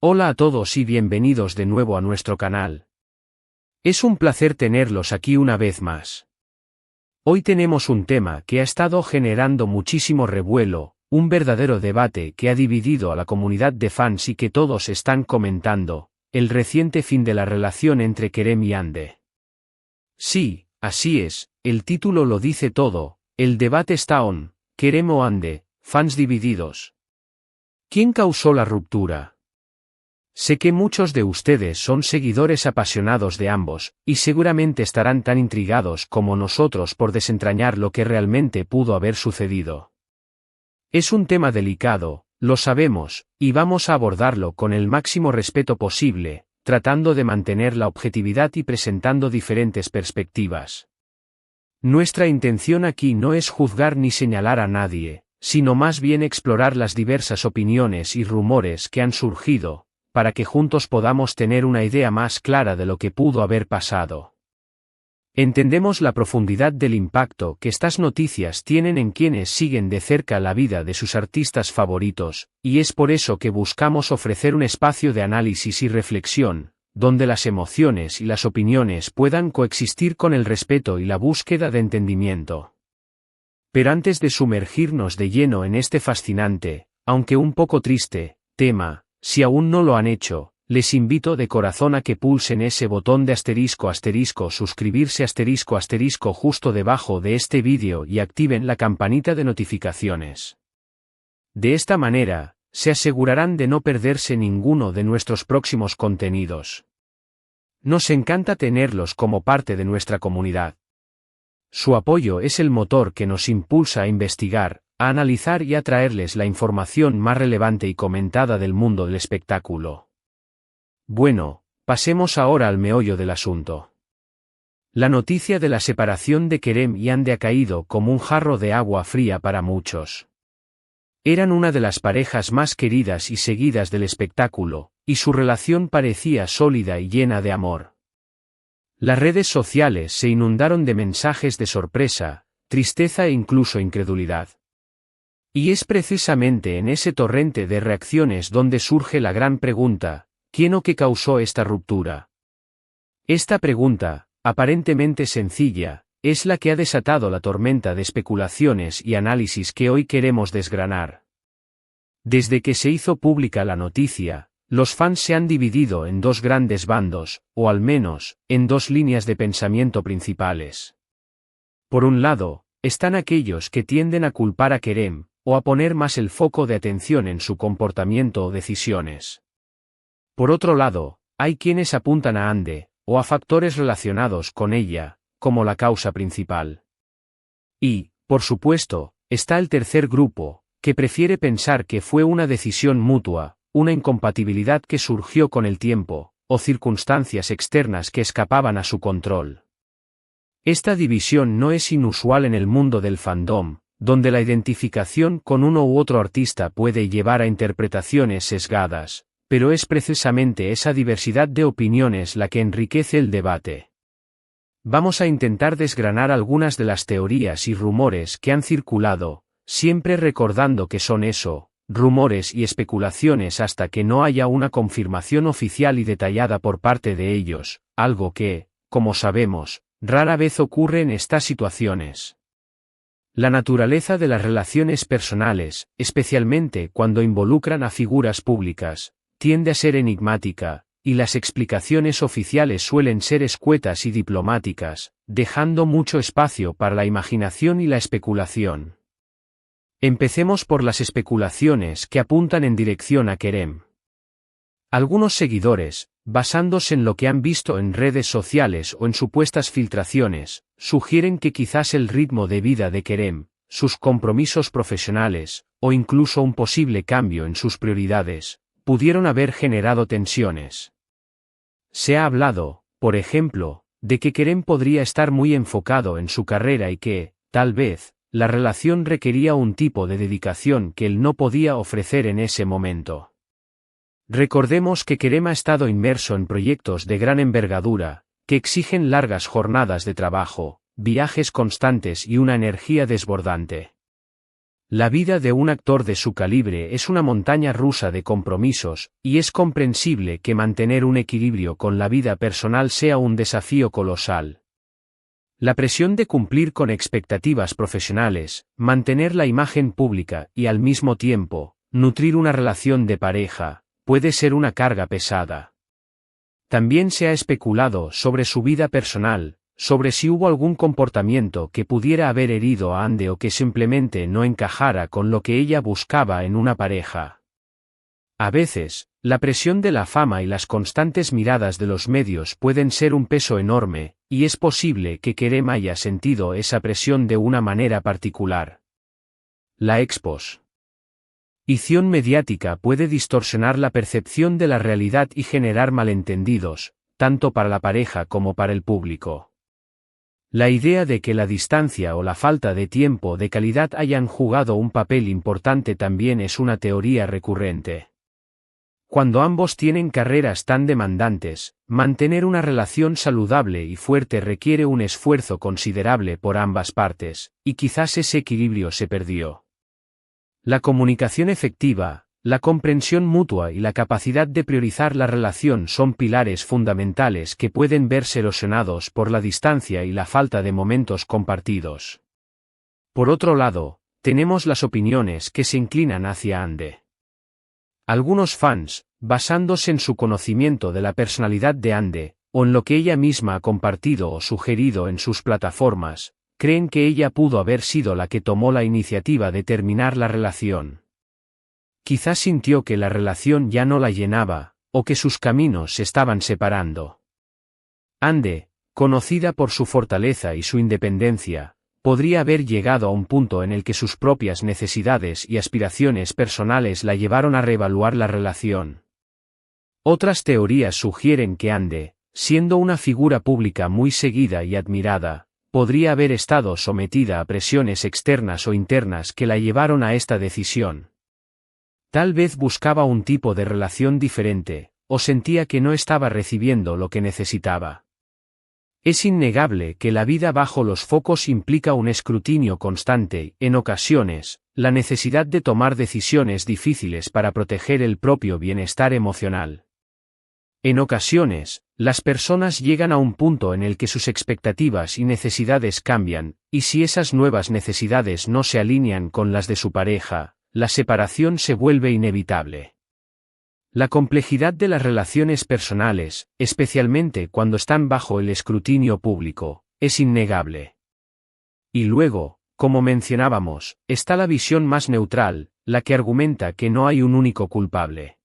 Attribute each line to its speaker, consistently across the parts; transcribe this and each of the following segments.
Speaker 1: Hola a todos y bienvenidos de nuevo a nuestro canal. Es un placer tenerlos aquí una vez más. Hoy tenemos un tema que ha estado generando muchísimo revuelo, un verdadero debate que ha dividido a la comunidad de fans y que todos están comentando, el reciente fin de la relación entre Kerem y Hande. Sí, así es, el título lo dice todo, el debate está on, Kerem o Hande, fans divididos. ¿Quién causó la ruptura? Sé que muchos de ustedes son seguidores apasionados de ambos, y seguramente estarán tan intrigados como nosotros por desentrañar lo que realmente pudo haber sucedido. Es un tema delicado, lo sabemos, y vamos a abordarlo con el máximo respeto posible, tratando de mantener la objetividad y presentando diferentes perspectivas. Nuestra intención aquí no es juzgar ni señalar a nadie, sino más bien explorar las diversas opiniones y rumores que han surgido, para que juntos podamos tener una idea más clara de lo que pudo haber pasado. Entendemos la profundidad del impacto que estas noticias tienen en quienes siguen de cerca la vida de sus artistas favoritos, y es por eso que buscamos ofrecer un espacio de análisis y reflexión, donde las emociones y las opiniones puedan coexistir con el respeto y la búsqueda de entendimiento. Pero antes de sumergirnos de lleno en este fascinante, aunque un poco triste, tema, si aún no lo han hecho, les invito de corazón a que pulsen ese botón de *** suscribirse *** justo debajo de este vídeo y activen la campanita de notificaciones. De esta manera, se asegurarán de no perderse ninguno de nuestros próximos contenidos. Nos encanta tenerlos como parte de nuestra comunidad. Su apoyo es el motor que nos impulsa a investigar, a analizar y a traerles la información más relevante y comentada del mundo del espectáculo. Bueno, pasemos ahora al meollo del asunto. La noticia de la separación de Kerem y Hande ha caído como un jarro de agua fría para muchos. Eran una de las parejas más queridas y seguidas del espectáculo, y su relación parecía sólida y llena de amor. Las redes sociales se inundaron de mensajes de sorpresa, tristeza e incluso incredulidad. Y es precisamente en ese torrente de reacciones donde surge la gran pregunta, ¿quién o qué causó esta ruptura? Esta pregunta, aparentemente sencilla, es la que ha desatado la tormenta de especulaciones y análisis que hoy queremos desgranar. Desde que se hizo pública la noticia, los fans se han dividido en dos grandes bandos, o al menos, en dos líneas de pensamiento principales. Por un lado, están aquellos que tienden a culpar a Kerem, o a poner más el foco de atención en su comportamiento o decisiones. Por otro lado, hay quienes apuntan a Hande, o a factores relacionados con ella, como la causa principal. Y, por supuesto, está el tercer grupo, que prefiere pensar que fue una decisión mutua, una incompatibilidad que surgió con el tiempo, o circunstancias externas que escapaban a su control. Esta división no es inusual en el mundo del fandom, donde la identificación con uno u otro artista puede llevar a interpretaciones sesgadas, pero es precisamente esa diversidad de opiniones la que enriquece el debate. Vamos a intentar desgranar algunas de las teorías y rumores que han circulado, siempre recordando que son eso, rumores y especulaciones hasta que no haya una confirmación oficial y detallada por parte de ellos, algo que, como sabemos, rara vez ocurre en estas situaciones. La naturaleza de las relaciones personales, especialmente cuando involucran a figuras públicas, tiende a ser enigmática, y las explicaciones oficiales suelen ser escuetas y diplomáticas, dejando mucho espacio para la imaginación y la especulación. Empecemos por las especulaciones que apuntan en dirección a Kerem. Algunos seguidores, basándose en lo que han visto en redes sociales o en supuestas filtraciones, sugieren que quizás el ritmo de vida de Kerem, sus compromisos profesionales, o incluso un posible cambio en sus prioridades, pudieron haber generado tensiones. Se ha hablado, por ejemplo, de que Kerem podría estar muy enfocado en su carrera y que, tal vez, la relación requería un tipo de dedicación que él no podía ofrecer en ese momento. Recordemos que Kerem ha estado inmerso en proyectos de gran envergadura, que exigen largas jornadas de trabajo, viajes constantes y una energía desbordante. La vida de un actor de su calibre es una montaña rusa de compromisos, y es comprensible que mantener un equilibrio con la vida personal sea un desafío colosal. La presión de cumplir con expectativas profesionales, mantener la imagen pública y al mismo tiempo, nutrir una relación de pareja, puede ser una carga pesada. También se ha especulado sobre su vida personal, sobre si hubo algún comportamiento que pudiera haber herido a Ande o que simplemente no encajara con lo que ella buscaba en una pareja. A veces, la presión de la fama y las constantes miradas de los medios pueden ser un peso enorme, y es posible que Kerem haya sentido esa presión de una manera particular. La exposición mediática puede distorsionar la percepción de la realidad y generar malentendidos, tanto para la pareja como para el público. La idea de que la distancia o la falta de tiempo de calidad hayan jugado un papel importante también es una teoría recurrente. Cuando ambos tienen carreras tan demandantes, mantener una relación saludable y fuerte requiere un esfuerzo considerable por ambas partes, y quizás ese equilibrio se perdió. La comunicación efectiva, la comprensión mutua y la capacidad de priorizar la relación son pilares fundamentales que pueden verse erosionados por la distancia y la falta de momentos compartidos. Por otro lado, tenemos las opiniones que se inclinan hacia Ande. Algunos fans, basándose en su conocimiento de la personalidad de Ande, o en lo que ella misma ha compartido o sugerido en sus plataformas, creen que ella pudo haber sido la que tomó la iniciativa de terminar la relación. Quizás sintió que la relación ya no la llenaba, o que sus caminos se estaban separando. Ande, conocida por su fortaleza y su independencia, podría haber llegado a un punto en el que sus propias necesidades y aspiraciones personales la llevaron a reevaluar la relación. Otras teorías sugieren que Ande, siendo una figura pública muy seguida y admirada, podría haber estado sometida a presiones externas o internas que la llevaron a esta decisión. Tal vez buscaba un tipo de relación diferente, o sentía que no estaba recibiendo lo que necesitaba. Es innegable que la vida bajo los focos implica un escrutinio constante, en ocasiones, la necesidad de tomar decisiones difíciles para proteger el propio bienestar emocional. En ocasiones, las personas llegan a un punto en el que sus expectativas y necesidades cambian, y si esas nuevas necesidades no se alinean con las de su pareja, la separación se vuelve inevitable. La complejidad de las relaciones personales, especialmente cuando están bajo el escrutinio público, es innegable. Y luego, como mencionábamos, está la visión más neutral, la que argumenta que no hay un único culpable.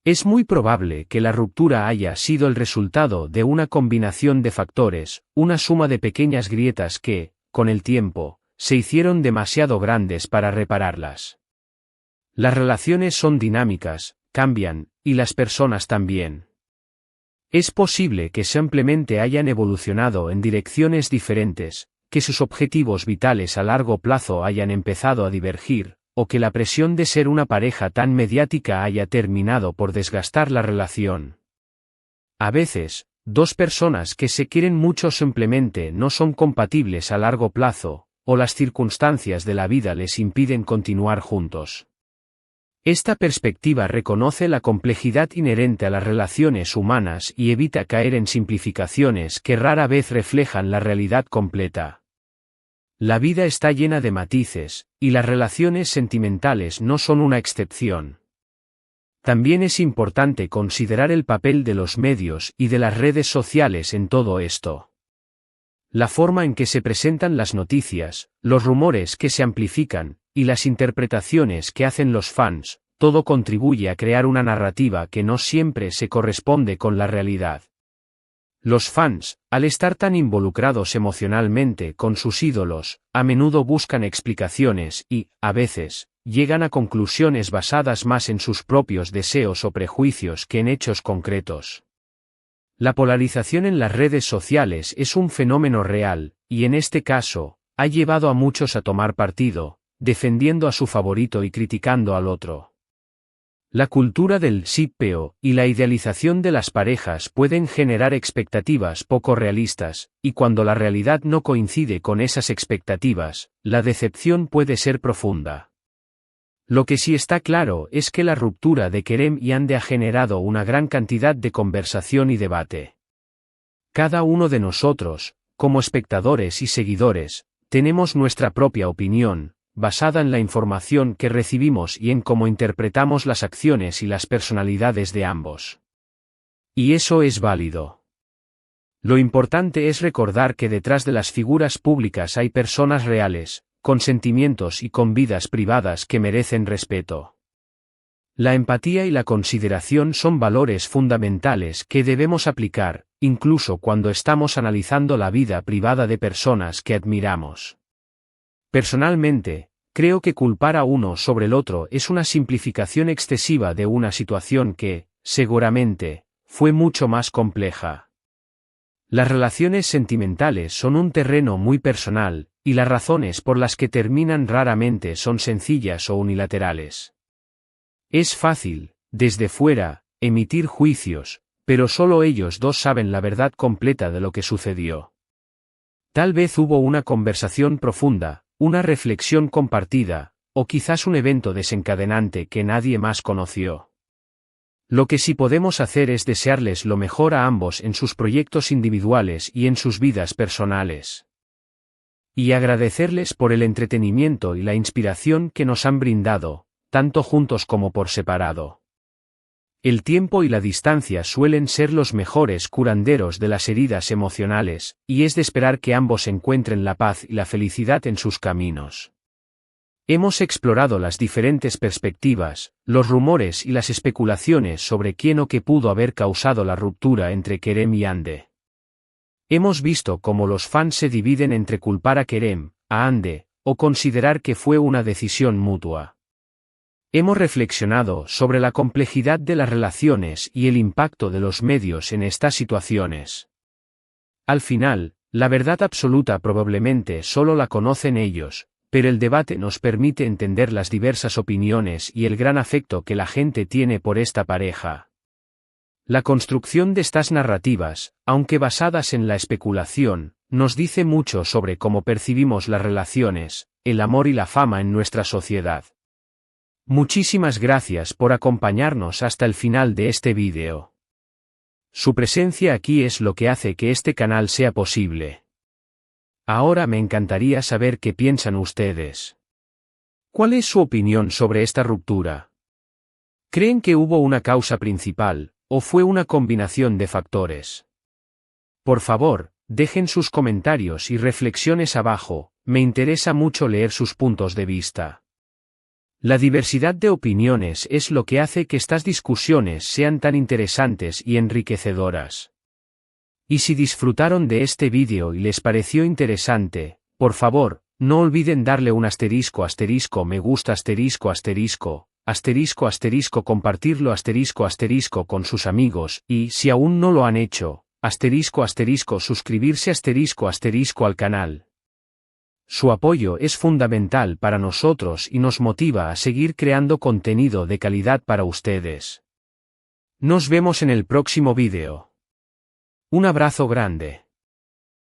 Speaker 1: Es muy probable que la ruptura haya sido el resultado de una combinación de factores, una suma de pequeñas grietas que, con el tiempo, se hicieron demasiado grandes para repararlas. Las relaciones son dinámicas, cambian, y las personas también. Es posible que simplemente hayan evolucionado en direcciones diferentes, que sus objetivos vitales a largo plazo hayan empezado a divergir, o que la presión de ser una pareja tan mediática haya terminado por desgastar la relación. A veces, dos personas que se quieren mucho simplemente no son compatibles a largo plazo, o las circunstancias de la vida les impiden continuar juntos. Esta perspectiva reconoce la complejidad inherente a las relaciones humanas y evita caer en simplificaciones que rara vez reflejan la realidad completa. La vida está llena de matices, y las relaciones sentimentales no son una excepción. También es importante considerar el papel de los medios y de las redes sociales en todo esto. La forma en que se presentan las noticias, los rumores que se amplifican, y las interpretaciones que hacen los fans, todo contribuye a crear una narrativa que no siempre se corresponde con la realidad. Los fans, al estar tan involucrados emocionalmente con sus ídolos, a menudo buscan explicaciones y, a veces, llegan a conclusiones basadas más en sus propios deseos o prejuicios que en hechos concretos. La polarización en las redes sociales es un fenómeno real, y en este caso, ha llevado a muchos a tomar partido, defendiendo a su favorito y criticando al otro. La cultura del shipeo y la idealización de las parejas pueden generar expectativas poco realistas, y cuando la realidad no coincide con esas expectativas, la decepción puede ser profunda. Lo que sí está claro es que la ruptura de Kerem y Hande ha generado una gran cantidad de conversación y debate. Cada uno de nosotros, como espectadores y seguidores, tenemos nuestra propia opinión, basada en la información que recibimos y en cómo interpretamos las acciones y las personalidades de ambos. Y eso es válido. Lo importante es recordar que detrás de las figuras públicas hay personas reales, con sentimientos y con vidas privadas que merecen respeto. La empatía y la consideración son valores fundamentales que debemos aplicar, incluso cuando estamos analizando la vida privada de personas que admiramos. Personalmente, creo que culpar a uno sobre el otro es una simplificación excesiva de una situación que, seguramente, fue mucho más compleja. Las relaciones sentimentales son un terreno muy personal, y las razones por las que terminan raramente son sencillas o unilaterales. Es fácil, desde fuera, emitir juicios, pero solo ellos dos saben la verdad completa de lo que sucedió. Tal vez hubo una conversación profunda, una reflexión compartida, o quizás un evento desencadenante que nadie más conoció. Lo que sí podemos hacer es desearles lo mejor a ambos en sus proyectos individuales y en sus vidas personales. Y agradecerles por el entretenimiento y la inspiración que nos han brindado, tanto juntos como por separado. El tiempo y la distancia suelen ser los mejores curanderos de las heridas emocionales, y es de esperar que ambos encuentren la paz y la felicidad en sus caminos. Hemos explorado las diferentes perspectivas, los rumores y las especulaciones sobre quién o qué pudo haber causado la ruptura entre Kerem y Hande. Hemos visto cómo los fans se dividen entre culpar a Kerem, a Hande, o considerar que fue una decisión mutua. Hemos reflexionado sobre la complejidad de las relaciones y el impacto de los medios en estas situaciones. Al final, la verdad absoluta probablemente solo la conocen ellos, pero el debate nos permite entender las diversas opiniones y el gran afecto que la gente tiene por esta pareja. La construcción de estas narrativas, aunque basadas en la especulación, nos dice mucho sobre cómo percibimos las relaciones, el amor y la fama en nuestra sociedad. Muchísimas gracias por acompañarnos hasta el final de este vídeo. Su presencia aquí es lo que hace que este canal sea posible. Ahora me encantaría saber qué piensan ustedes. ¿Cuál es su opinión sobre esta ruptura? ¿Creen que hubo una causa principal, o fue una combinación de factores? Por favor, dejen sus comentarios y reflexiones abajo, me interesa mucho leer sus puntos de vista. La diversidad de opiniones es lo que hace que estas discusiones sean tan interesantes y enriquecedoras. Y si disfrutaron de este vídeo y les pareció interesante, por favor, no olviden darle un asterisco me gusta compartirlo con sus amigos y, si aún no lo han hecho, suscribirse al canal. Su apoyo es fundamental para nosotros y nos motiva a seguir creando contenido de calidad para ustedes. Nos vemos en el próximo vídeo. Un abrazo grande.